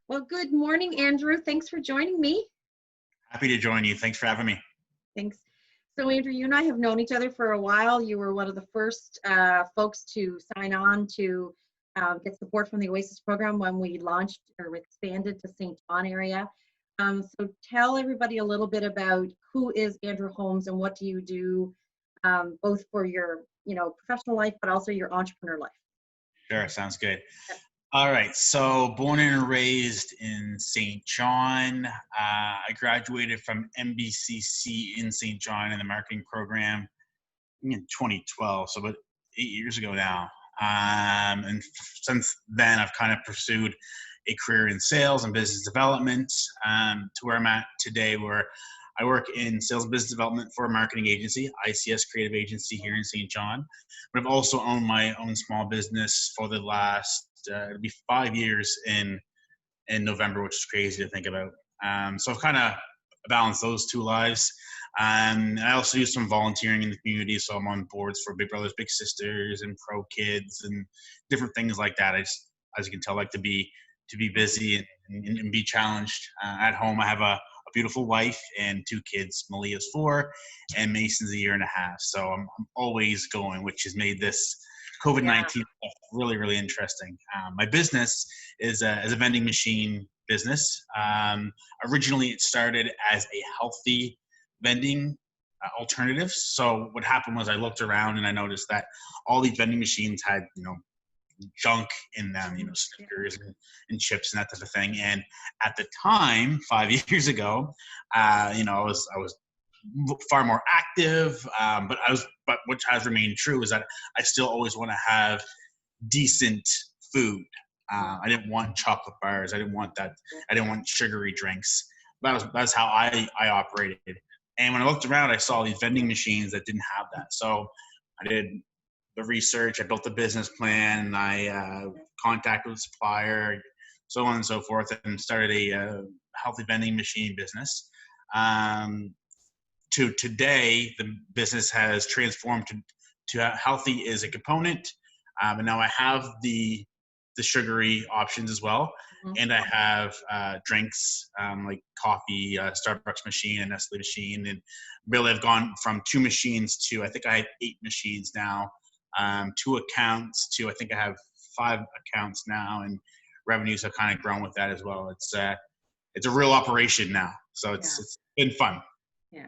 Well, good morning, Andrew. Thanks for joining me. Happy to join you. Thanks for having me. Thanks. So, Andrew, you and I have known each other for a while. You were one of the first folks to sign on to get support from the OASIS program when we launched or expanded to St. John area. So tell everybody a little bit about who is Andrew Holmes and what do you do, both for your professional life, but also your entrepreneur life. Sure, sounds good. All right, so born and raised in St. John. I graduated from MBCC in St. John in the marketing program in 2012, so about 8 years ago now. And since then, I've kind of pursued a career in sales and business development to where I'm at today, where I work in sales and business development for a marketing agency, ICS Creative Agency here in St. John. But I've also owned my own small business for the last, it'll be 5 years in November, which is crazy to think about. So I've kind of balanced those two lives. I also do some volunteering in the community, so I'm on boards for Big Brothers Big Sisters and Pro Kids and different things like that. I just, as you can tell, like to be busy and be challenged. At home, I have a beautiful wife and 2 kids. Malia's 4 and Mason's 1.5 years. So I'm always going, which has made this COVID-19 stuff really, really interesting. My business is a vending machine business. Originally, it started as a healthy vending alternatives. So what happened was I looked around and I noticed that all these vending machines had, junk in them, Snickers and chips and that type of thing. And at the time, 5 years ago, I was far more active, but which has remained true is that I still always want to have decent food. I didn't want chocolate bars. I didn't want that. I didn't want sugary drinks. That's how I operated. And when I looked around, I saw these vending machines that didn't have that. So I did the research, I built a business plan, and I contacted the supplier, so on and so forth, and started a healthy vending machine business. To today, the business has transformed to healthy is a component, and now I have the sugary options as well. Mm-hmm. And I have drinks like coffee, Starbucks machine, and Nestle machine, and really I've gone from 2 machines to I think I have 8 machines now. 2 accounts to I think I have 5 accounts now, and revenues have kind of grown with that as well. It's a real operation now, so it's been fun. Yeah.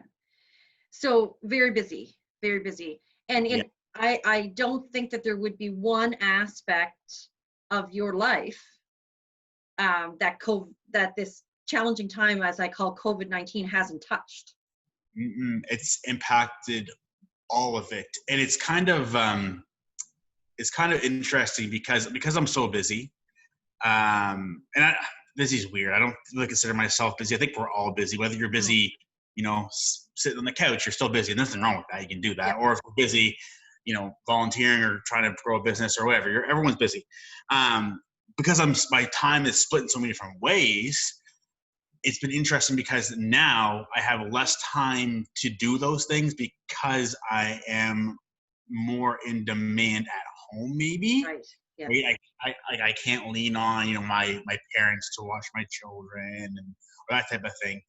So very busy, and I don't think that there would be one aspect of your life that this challenging time, as I call COVID-19, hasn't touched. It's impacted all of it, and it's kind of interesting because I'm so busy, busy is weird. I don't really consider myself busy. I think we're all busy. Whether you're busy, sitting on the couch, you're still busy. There's nothing wrong with that. You can do that. Yeah. Or if you're busy, volunteering or trying to grow a business or whatever, everyone's busy. Because my time is split in so many different ways. It's been interesting because now I have less time to do those things because I am more in demand at home, maybe. Right. Yeah. Right? I can't lean on, my parents to watch my children and that type of thing.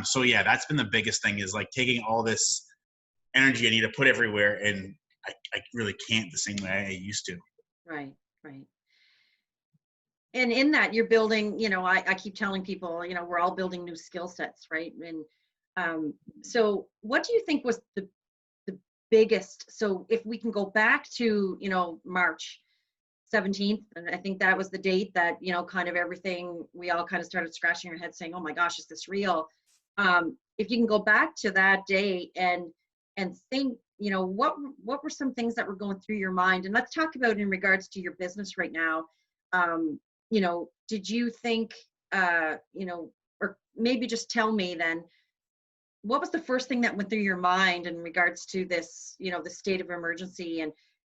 So yeah, that's been the biggest thing is like taking all this energy I need to put everywhere, and I really can't the same way I used to. Right. And in that you're building, I keep telling people, we're all building new skill sets, right? And so what do you think was the biggest, so if we can go back to, March 17th, and I think that was the date that, kind of everything, we all kind of started scratching our heads saying, oh my gosh, is this real? If you can go back to that day and think, what were some things that were going through your mind? And let's talk about in regards to your business right now. Did you think, or maybe just tell me then, what was the first thing that went through your mind in regards to this, the state of emergency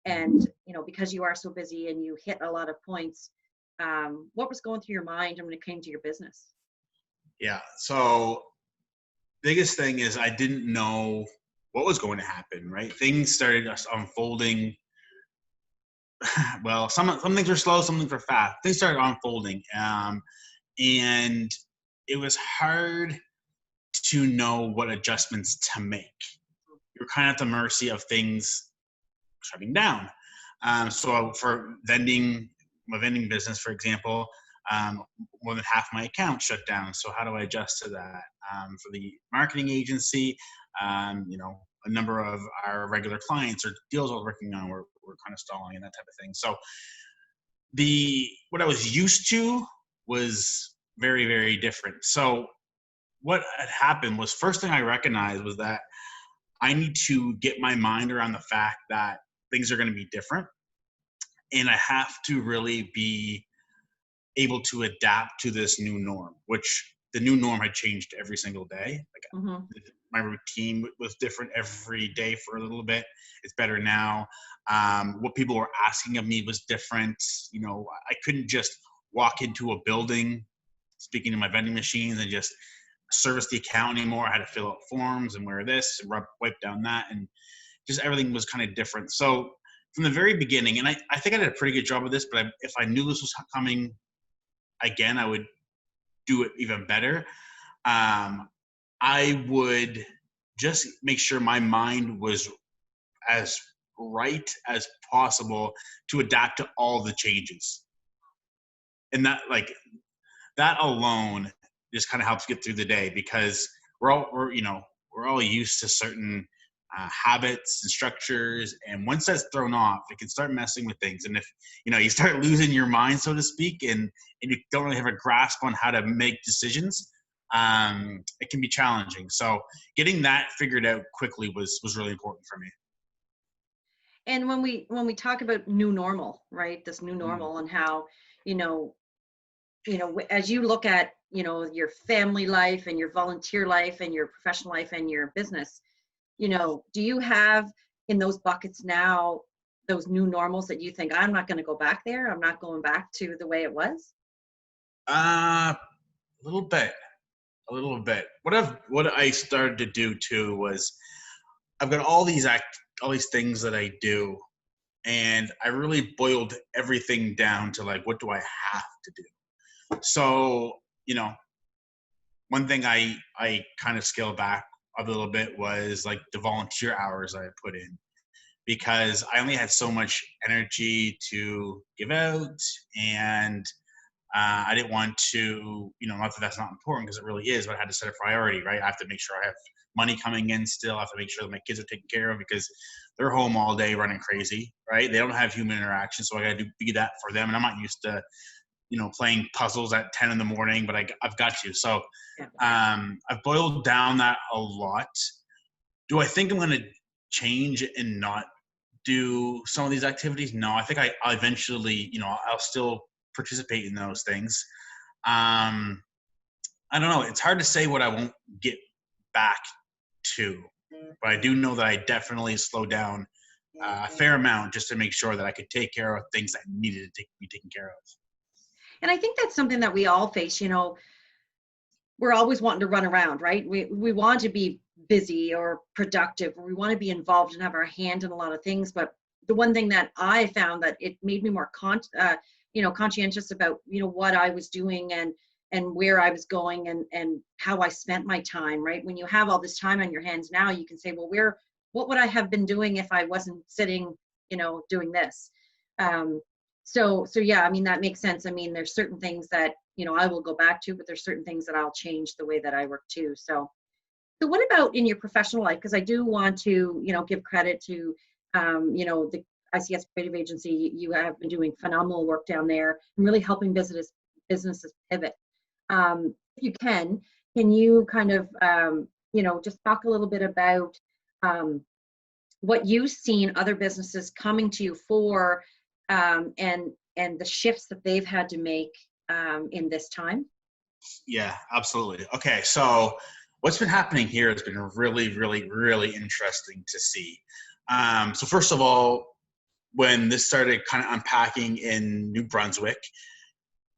and because you are so busy and you hit a lot of points, what was going through your mind when it came to your business? Yeah. So biggest thing is I didn't know what was going to happen, right? Things started unfolding. Well, some things are slow, some things are fast. Things started unfolding. And it was hard to know what adjustments to make. You're kind of at the mercy of things shutting down. So for vending, my vending business, for example, more than half my account shut down. So how do I adjust to that? For the marketing agency, a number of our regular clients or deals I was working on were kind of stalling and that type of thing. So what I was used to was very, very different. So what had happened was, first thing I recognized was that I need to get my mind around the fact that things are going to be different, and I have to really be able to adapt to this new norm, which the new norm had changed every single day. Like Mm-hmm. my routine was different every day for a little bit. It's better now. What people were asking of me was different. I couldn't just walk into a building, speaking to my vending machines, and just service the account anymore. I had to fill out forms and wear this and wipe down that, and just everything was kind of different. So from the very beginning, and I think I did a pretty good job of this, but if I knew this was coming again, I would do it even better. I would just make sure my mind was as right as possible to adapt to all the changes. And that alone just kind of helps get through the day, because we're all used to certain habits and structures, and once that's thrown off, it can start messing with things. And if you start losing your mind, so to speak, and you don't really have a grasp on how to make decisions, it can be challenging. So getting that figured out quickly was really important for me. And when we talk about new normal, right? This new Mm. normal and how, you know, as you look at, your family life and your volunteer life and your professional life and your business, do you have in those buckets now those new normals that you think, I'm not going to go back there? I'm not going back to the way it was? A little bit, a little bit. What I started to do too was, I've got all these things that I do, and I really boiled everything down to, like, what do I have to do? So, one thing I kind of scaled back a little bit was like the volunteer hours I put in, because I only had so much energy to give out, and I didn't want to, not that that's not important, because it really is, but I had to set a priority, right? I have to make sure I have money coming in still. I have to make sure that my kids are taken care of, because they're home all day running crazy, right? They don't have human interaction, so I got to be that for them. And I'm not used to, playing puzzles at 10 in the morning, but I've got to. So Yeah. I've boiled down that a lot. Do I think I'm going to change and not do some of these activities? No, I think I'll eventually, I'll still participate in those things. I don't know. It's hard to say what I won't get back to, but I do know that I definitely slowed down a fair amount just to make sure that I could take care of things that needed to be taken care of. And I think that's something that we all face. We're always wanting to run around, right? We want to be busy or productive, or we want to be involved and have our hand in a lot of things. But the one thing that I found that it made me more conscientious about, what I was doing and where I was going and how I spent my time, right? When you have all this time on your hands now, you can say, well, what would I have been doing if I wasn't sitting, doing this? So yeah, I mean, that makes sense. I mean, there's certain things that, I will go back to, but there's certain things that I'll change the way that I work too. So what about in your professional life? Because I do want to, give credit to, the ICS Creative Agency. You have been doing phenomenal work down there and really helping businesses pivot. If you can you kind of, just talk a little bit about what you've seen other businesses coming to you for, and the shifts that they've had to make in this time? Yeah, absolutely. Okay, so what's been happening here has been really, really, really interesting to see. So first of all, when this started kind of unpacking in New Brunswick,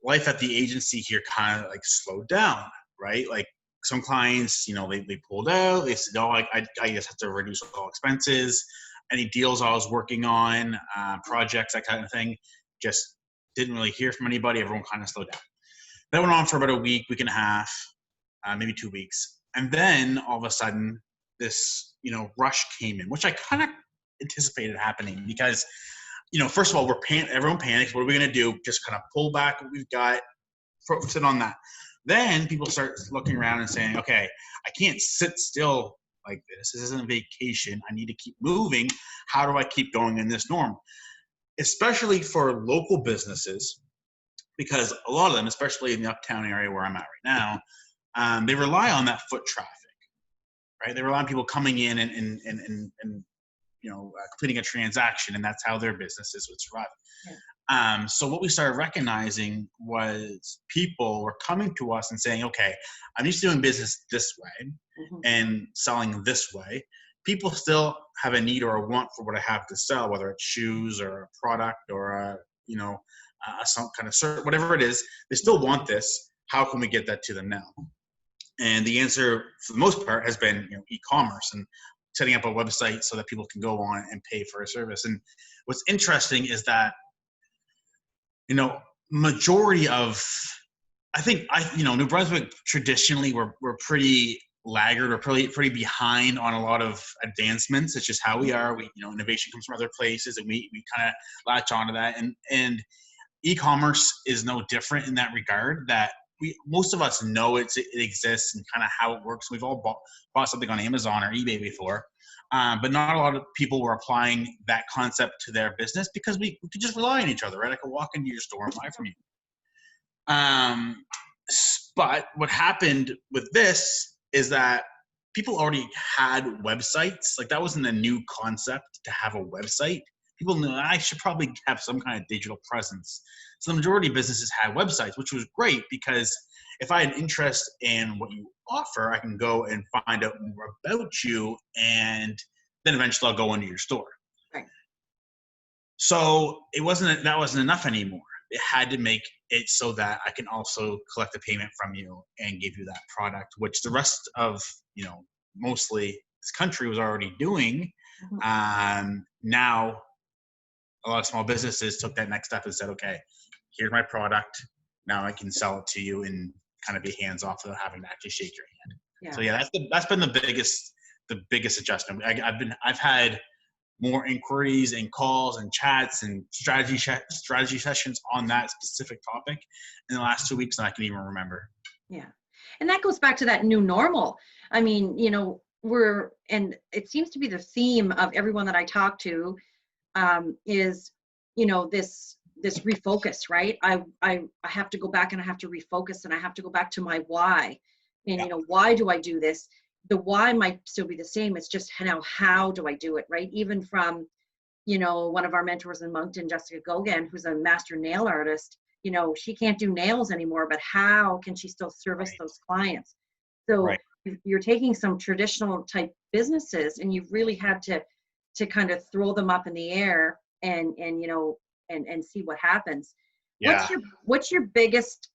life at the agency here kind of like slowed down, right? Like some clients, they pulled out. They said, "Oh, I just have to reduce all expenses." Any deals I was working on, projects, that kind of thing, just didn't really hear from anybody. Everyone kind of slowed down. That went on for about a week, week and a half, maybe 2 weeks. And then all of a sudden, this, rush came in, which I kind of anticipated happening because, first of all, everyone panics. What are we going to do? Just kind of pull back what we've got, focus it on that. Then people start looking around and saying, okay, I can't sit still like this. This isn't a vacation. I need to keep moving. How do I keep going in this norm? Especially for local businesses, because a lot of them, especially in the uptown area where I'm at right now, they rely on that foot traffic, right? They rely on people coming in and completing a transaction, and that's how their businesses would survive. Yeah. So what we started recognizing was people were coming to us and saying, okay, I'm used to doing business this way and selling this way. People still have a need or a want for what I have to sell, whether it's shoes or a product or some kind of service, whatever it is. They still want this. How can we get that to them now? And the answer, for the most part, has been e-commerce and setting up a website so that people can go on and pay for a service. And what's interesting is that majority of, New Brunswick traditionally we're pretty laggard or pretty behind on a lot of advancements. It's just how we are. We, innovation comes from other places, and we kind of latch onto that. And e-commerce is no different in that regard. That most of us know it exists and kind of how it works. We've all bought something on Amazon or eBay before, but not a lot of people were applying that concept to their business because we could just rely on each other, right? I could walk into your store and buy from you. But what happened with this is that people already had websites. Like, that wasn't a new concept to have a website. People knew I should probably have some kind of digital presence. So the majority of businesses had websites, which was great because if I had interest in what you offer, I can go and find out more about you, and then eventually I'll go into your store. Right. So that wasn't enough anymore. It had to make it so that I can also collect a payment from you and give you that product, which the rest of, mostly this country was already doing. Now, a lot of small businesses took that next step and said, okay, here's my product. Now I can sell it to you and kind of be hands off without having to actually shake your hand. Yeah. So that's been the biggest adjustment. I've had more inquiries and calls and chats and strategy sessions on that specific topic in the last 2 weeks than I can even remember. Yeah. And that goes back to that new normal. I mean, and it seems to be the theme of everyone that I talk to, is, this refocus, right? I have to go back and I have to refocus and I have to go back to my why. And, why do I do this? The why might still be the same. It's just now, how do I do it, right? Even from, one of our mentors in Moncton, Jessica Gogan, who's a master nail artist, she can't do nails anymore, but how can she still service those clients? So you're taking some traditional type businesses and you've really had to kind of throw them up in the air and see what happens. Yeah. What's your biggest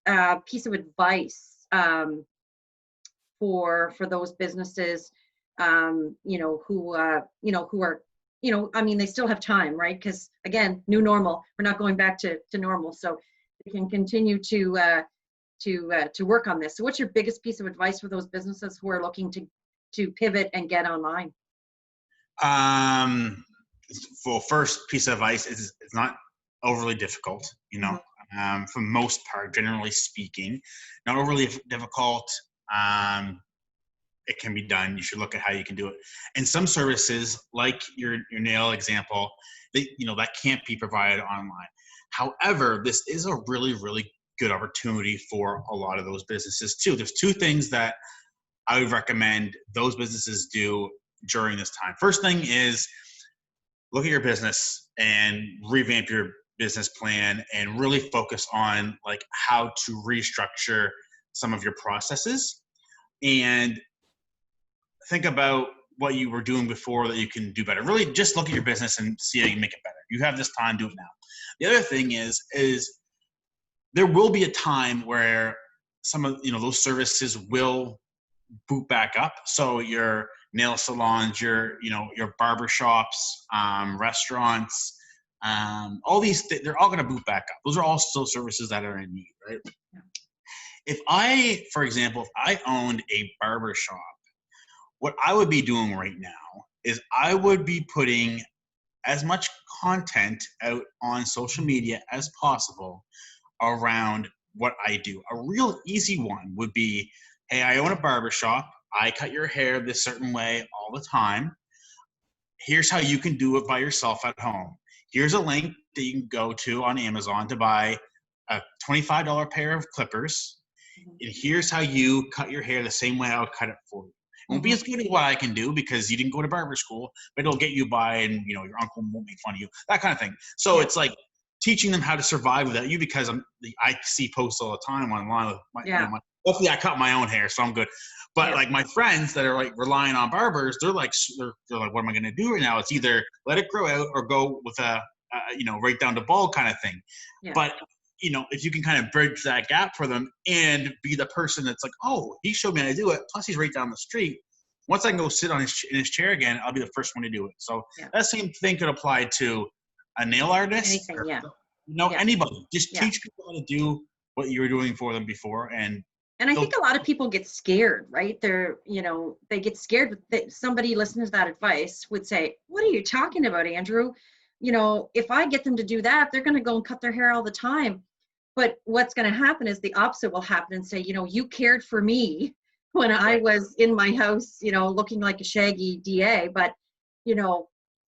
piece of advice for those businesses, who are, they still have time, right? Because again, new normal, we're not going back to normal. So we can continue to work on this. So what's your biggest piece of advice for those businesses who are looking to pivot and get online? Well, first piece of advice is it's not overly difficult, for the most part, generally speaking, not overly difficult. It can be done. You should look at how you can do it. And some services, like your nail example, that can't be provided online. However, this is a really, really good opportunity for a lot of those businesses too. There's two things that I would recommend those businesses do during this time. First thing is look at your business and revamp your business plan and really focus on like how to restructure some of your processes and think about what you were doing before that you can do better. Really just look at your business and see how you can make it better. You have this time, do it now. The other thing is there will be a time where some of those services will boot back up. So your nail salons, your barber shops, restaurants, all these they're all going to boot back up. Those are all still services that are in need, right? Yeah. If I, for example, if I owned a barber shop, what I would be doing right now is I would be putting as much content out on social media as possible around what I do. A real easy one would be, hey, I own a barber shop. I cut your hair this certain way all the time. Here's how you can do it by yourself at home. Here's a link that you can go to on Amazon to buy a $25 pair of clippers. Mhm. And here's how you cut your hair the same way I would cut it for you. It won't be as good as what I can do because you didn't go to barber school, but it'll get you by, and your uncle won't make fun of you, that kind of thing. So Yeah. it's like teaching them how to survive without you, because I see posts all the time online with Yeah. hopefully I cut my own hair, so I'm good. But Yeah. like my friends that are like relying on barbers, they're like, what am I going to do right now? It's either let it grow out or go with a right down to bald kind of thing. Yeah. But if you can kind of bridge that gap for them and be the person that's like, oh, he showed me how to do it. Plus, he's right down the street. Once I can go sit in his chair again, I'll be the first one to do it. So that same thing could apply to a nail artist. Anything, yeah. Anybody. Just Yeah. teach people how to do what you were doing for them before. And I think a lot of people get scared, right? They get scared that somebody listening to that advice would say, what are you talking about, Andrew? If I get them to do that, they're going to go and cut their hair all the time. But what's going to happen is the opposite will happen and say, you cared for me when I was in my house, looking like a shaggy DA, but,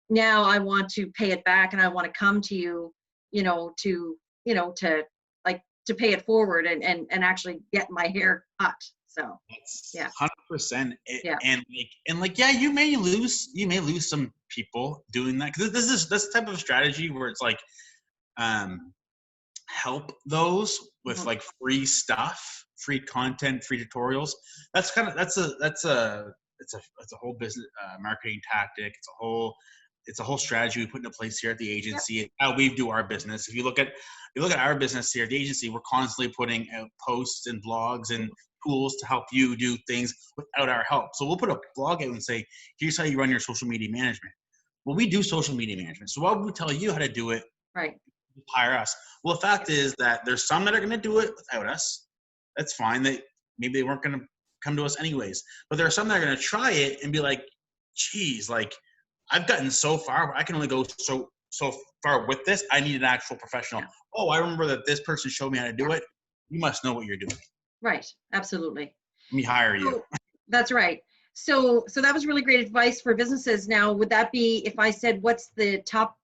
now I want to pay it back and I want to come to you, to pay it forward and actually get my hair cut. So that's 100%. Yeah. And you may lose some people doing that, because this is this type of strategy where it's like, help those with like free stuff, free content, free tutorials. That's a whole business marketing tactic. It's a whole strategy we put into place here at the agency. Yep. How we do our business. If you look at our business here at the agency, we're constantly putting out posts and blogs and tools to help you do things without our help. So we'll put a blog out and say, here's how you run your social media management. Well, we do social media management. So why would we tell you how to do it? Right. Hire us. Well, the fact is that there's some that are going to do it without us. That's fine. Maybe they weren't going to come to us anyways. But there are some that are going to try it and be like, geez, like I've gotten so far, but I can only go so far with this. I need an actual professional. Yeah. Oh, I remember that this person showed me how to do it. You must know what you're doing. Right. Absolutely. Let me hire you. That's right. So that was really great advice for businesses. Now, would that be, if I said, what's your top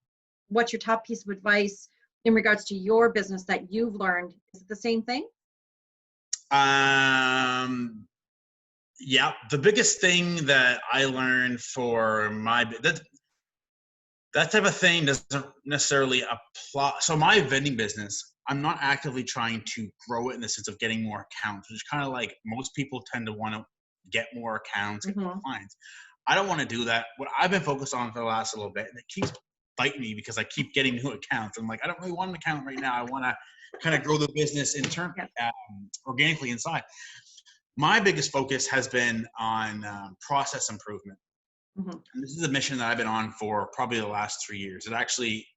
piece of advice in regards to your business that you've learned? Is it the same thing? Yeah, the biggest thing that I learned for that type of thing doesn't necessarily apply. So my vending business, I'm not actively trying to grow it in the sense of getting more accounts, which is kind of like most people tend to want to get more accounts, get more clients. I don't want to do that. What I've been focused on for the last little bit, and it keeps biting me because I keep getting new accounts. I'm like, I don't really want an account right now. I want to kind of grow the business organically inside. My biggest focus has been on process improvement. And this is a mission that I've been on for probably the last 3 years. It actually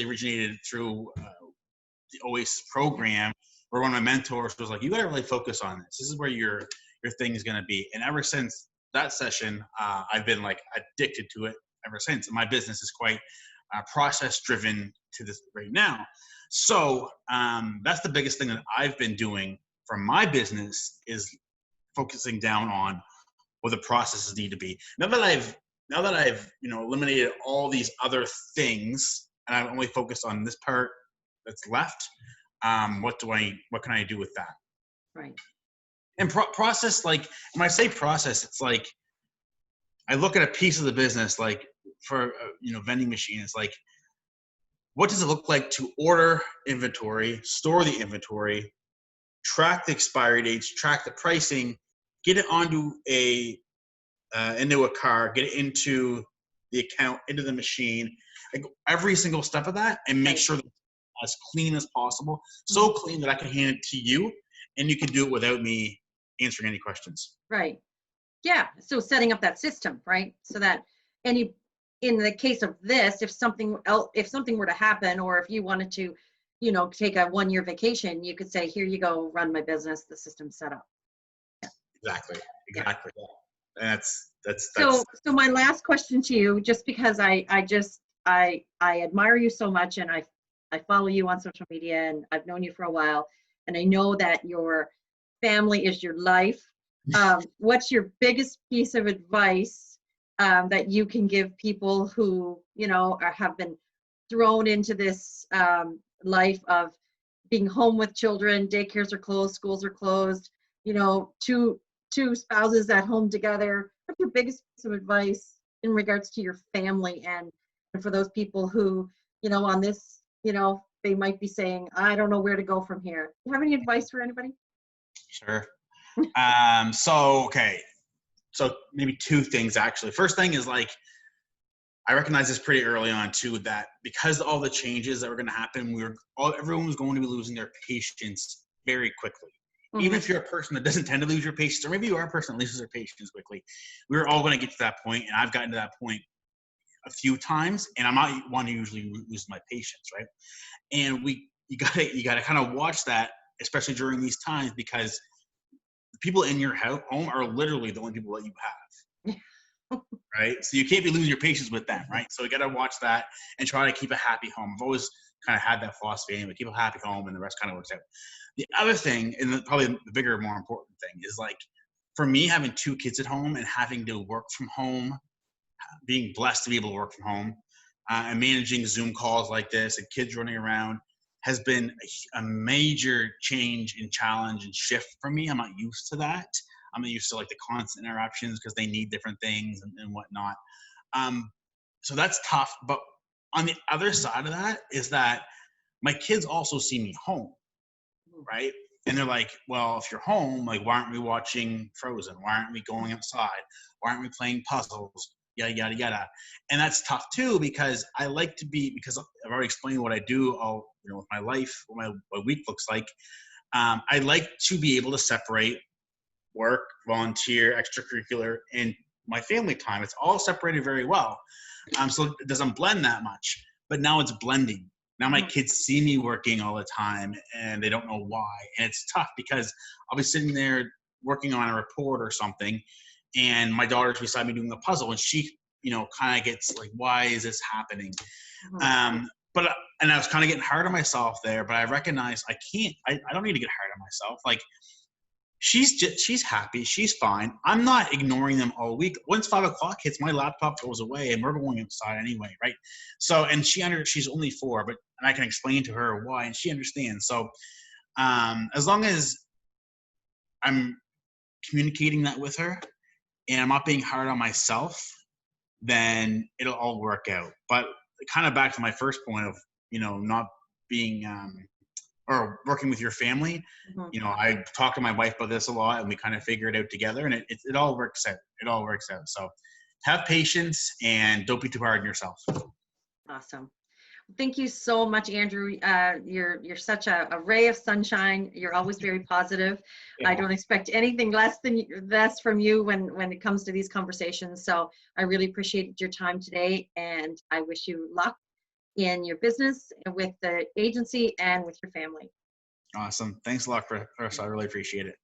originated through the OASIS program, where one of my mentors was like, you got to really focus on this. This is where your thing is going to be. And ever since that session, I've been like addicted to it ever since. And my business is quite process driven to this right now. So that's the biggest thing that I've been doing for my business, is focusing down on what the processes need to be. Now that I've eliminated all these other things, and I'm only focused on this part that's left, what can I do with that? Right. And process, like when I say process, it's like I look at a piece of the business, like for vending machine. It's like, what does it look like to order inventory, store the inventory, track the expiry dates, track the pricing, get it onto into a car, get it into the account, into the machine, like every single step of that, and make sure that it's as clean as possible. So clean that I can hand it to you, and you can do it without me answering any questions. Right. Yeah. So setting up that system, right? So that in the case of this, if something were to happen, or if you wanted to you know, take a 1-year vacation, you could say, here you go, run my business, the system's set up. Exactly. Yeah. Exactly. Yeah. That's So my last question to you, just because I admire you so much, and I follow you on social media, and I've known you for a while, and I know that your family is your life. What's your biggest piece of advice that you can give people who, you know, have been thrown into this life of being home with children, daycares are closed, schools are closed, you know, two spouses at home together? What's your biggest piece of advice in regards to your family, and for those people who, you know, on this, you know, they might be saying, I don't know where to go from here. Do you have any advice for anybody? sure. Okay. So maybe two things actually. First thing is like, I recognize this pretty early on too, that because of all the changes that were going to happen, everyone was going to be losing their patience very quickly. Even if you're a person that doesn't tend to lose your patience, or maybe you are a person that loses their patience quickly, we're all going to get to that point, and I've gotten to that point a few times, and I'm not one who usually loses my patience, right? And you gotta kind of watch that, especially during these times, because the people in your home are literally the only people that you have. Right? So you can't be losing your patience with them, right? So we got to watch that and try to keep a happy home. I've always kind of had that philosophy anyway, keep a happy home and the rest kind of works out. The other thing, and probably the bigger, more important thing, is like for me, having 2 kids at home and having to work from home, being blessed to be able to work from home, and managing Zoom calls like this and kids running around has been a major change and challenge and shift for me. I'm not used to that. I'm not used to like the constant interruptions because they need different things and whatnot. So that's tough. But on the other side of that is that my kids also see me home, right? And they're like, well, if you're home, like, why aren't we watching Frozen? Why aren't we going outside? Why aren't we playing puzzles? Yada, yada, yada. And that's tough too, because I like to be, because I've already explained what I do, with my life, what my week looks like. I like to be able to separate work, volunteer, extracurricular, and my family time. It's all separated very well. So it doesn't blend that much, but now it's blending. Now my kids see me working all the time and they don't know why. And it's tough because I'll be sitting there working on a report or something, and my daughter's beside me doing a puzzle, and she, kind of gets like, why is this happening? And I was kind of getting hard on myself there, but I recognized I don't need to get hard on myself. Like, she's happy, she's fine. I'm not ignoring them all week. Once 5 o'clock hits, my laptop goes away and we're going outside anyway, right? So, and she's only 4, and I can explain to her why, and she understands. So as long as I'm communicating that with her and I'm not being hard on myself, then it'll all work out. But kind of back to my first point of not being or working with your family. I talk to my wife about this a lot, and we kind of figure it out together, and it all works out. It all works out. So have patience and don't be too hard on yourself. Awesome. Thank you so much, Andrew. You're such a ray of sunshine. You're always very positive. Yeah. I don't expect anything less from you when it comes to these conversations. So I really appreciate your time today, and I wish you luck in your business, with the agency, and with your family. Awesome. Thanks a lot, Chris. I really appreciate it.